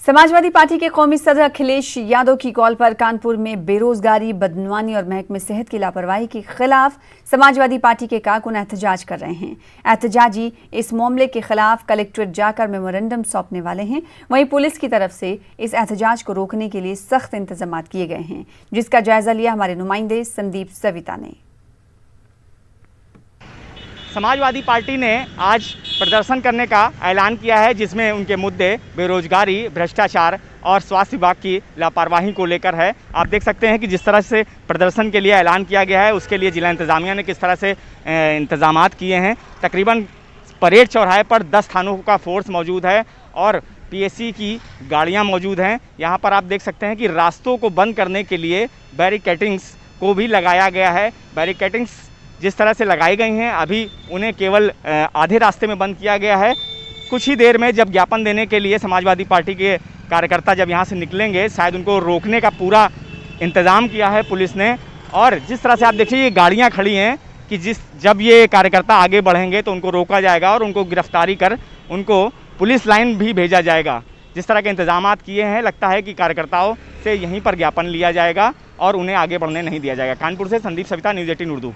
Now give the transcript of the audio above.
Samajwadi party के कौमी सदर अखिलेश यादव की कॉल पर कानपुर में बेरोजगारी, बदनवानी और महकमे सेहत की लापरवाही के खिलाफ समाजवादी पार्टी के कारकुन एहतजाज कर रहे हैं। एहतजाजी इस मामले के खिलाफ कलेक्ट्रेट जाकर मेमोरेंडम सौंपने वाले हैं। वहीं पुलिस की तरफ से इस एहतजाज को रोकने के लिए सख्त इंतजाम किए गए हैं, जिसका जायजा लिया हमारे नुमाइंदे संदीप सविता ने। समाजवादी पार्टी ने आज प्रदर्शन करने का ऐलान किया है, जिसमें उनके मुद्दे बेरोजगारी, भ्रष्टाचार और स्वास्थ्य विभाग की लापरवाही को लेकर है। आप देख सकते हैं कि जिस तरह से प्रदर्शन के लिए ऐलान किया गया है, उसके लिए जिला इंतजामिया ने किस तरह से इंतजामात किए हैं। तकरीबन परेड चौराहे पर 10 थानों का फोर्स मौजूद है और पीएससी की गाड़ियां मौजूद हैं। यहां पर आप देख सकते हैं कि रास्तों को बंद करने के लिए बैरिकेटिंग्स को भी लगाया गया है। बैरिकेटिंग्स जिस तरह से लगाई गई हैं, अभी उन्हें केवल आधे रास्ते में बंद किया गया है। कुछ ही देर में जब ज्ञापन देने के लिए समाजवादी पार्टी के कार्यकर्ता जब यहां से निकलेंगे, शायद उनको रोकने का पूरा इंतज़ाम किया है पुलिस ने। और जिस तरह से आप देखिए, ये गाड़ियां खड़ी हैं कि जब ये कार्यकर्ता आगे बढ़ेंगे तो उनको रोका जाएगा और उनको गिरफ्तारी कर उनको पुलिस लाइन भी भेजा जाएगा। जिस तरह के इंतजामात किए हैं, लगता है कि कार्यकर्ताओं से यहीं पर ज्ञापन लिया जाएगा और उन्हें आगे बढ़ने नहीं दिया जाएगा। कानपुर से संदीप सविता, न्यूज़ 18 उर्दू।